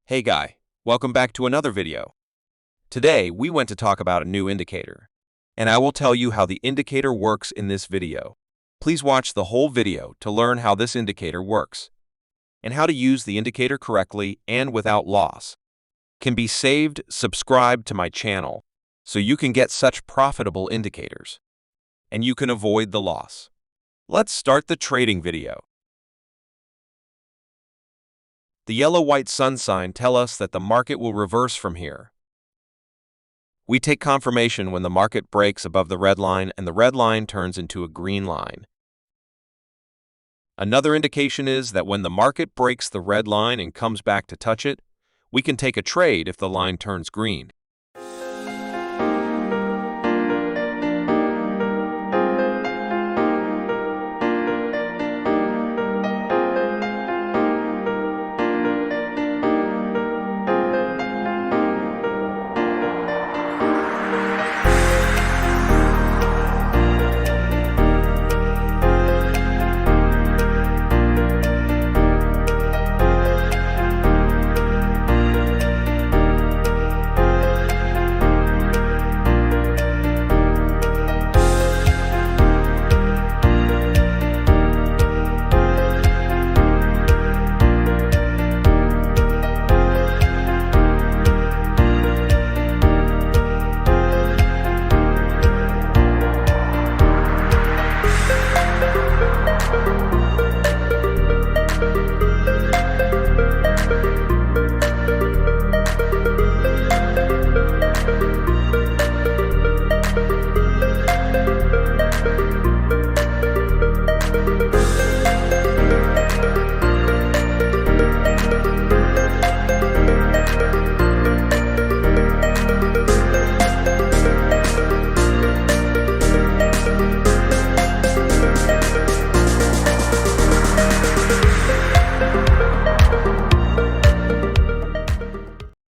Hey guy, welcome back to another video. Today we went to talk about a new indicator, and I will tell you how the indicator works in this video. Please watch the whole video to learn how this indicator works, and how to use the indicator correctly and without loss. Can be saved, subscribe to my channel, so you can get such profitable indicators, and you can avoid the loss. Let's start the trading video. The yellow-white sun sign tell us that the market will reverse from here. We take confirmation when the market breaks above the red line and the red line turns into a green line. Another indication is that when the market breaks the red line and comes back to touch it, we can take a trade if the line turns green.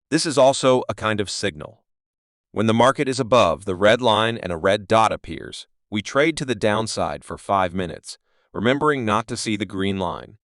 This is also a kind of signal. When the market is above the red line and a red dot appears, we trade to the downside for 5 minutes, remembering not to see the green line.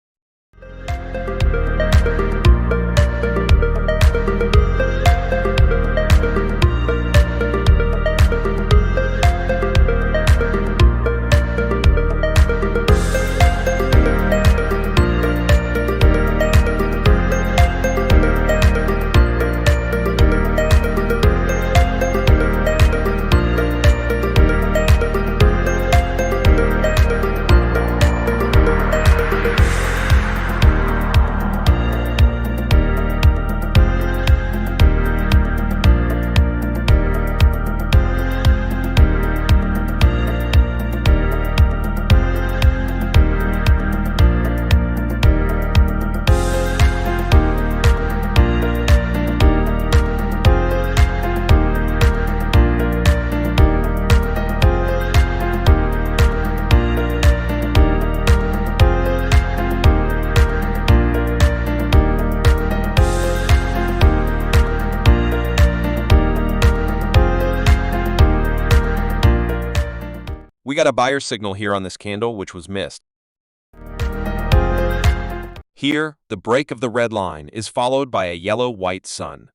We got a buyer signal here on this candle, which was missed. Here, the break of the red line is followed by a yellow-white sun.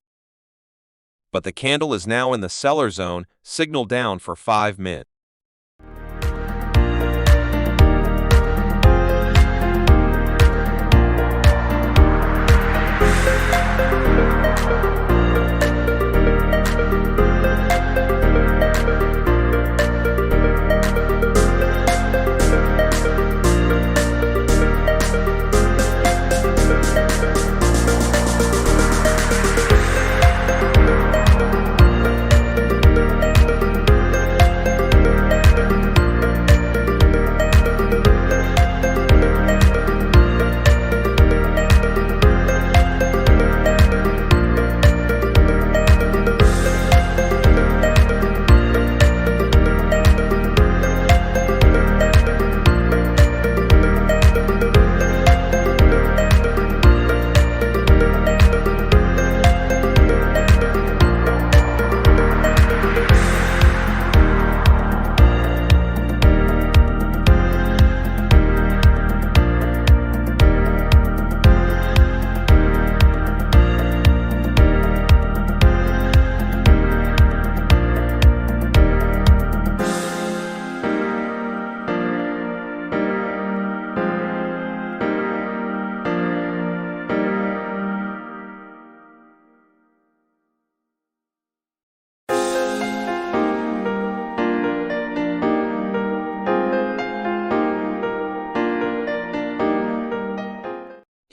But the candle is now in the seller zone, signal down for 5 minutes.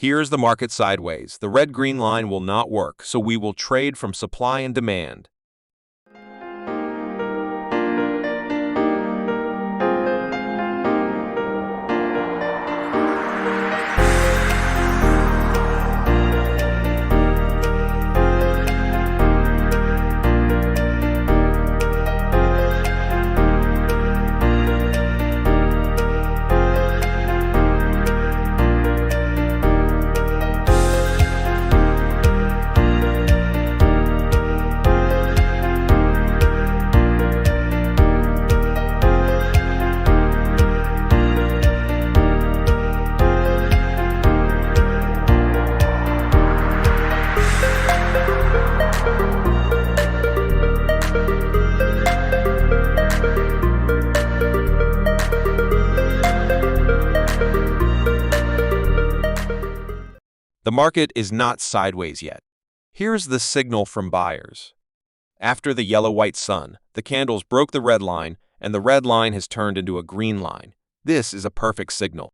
Here's the market sideways. The red-green line will not work, so we will trade from supply and demand. The market is not sideways yet. Here's the signal from buyers. After the yellow-white sun, the candles broke the red line, and the red line has turned into a green line. This is a perfect signal.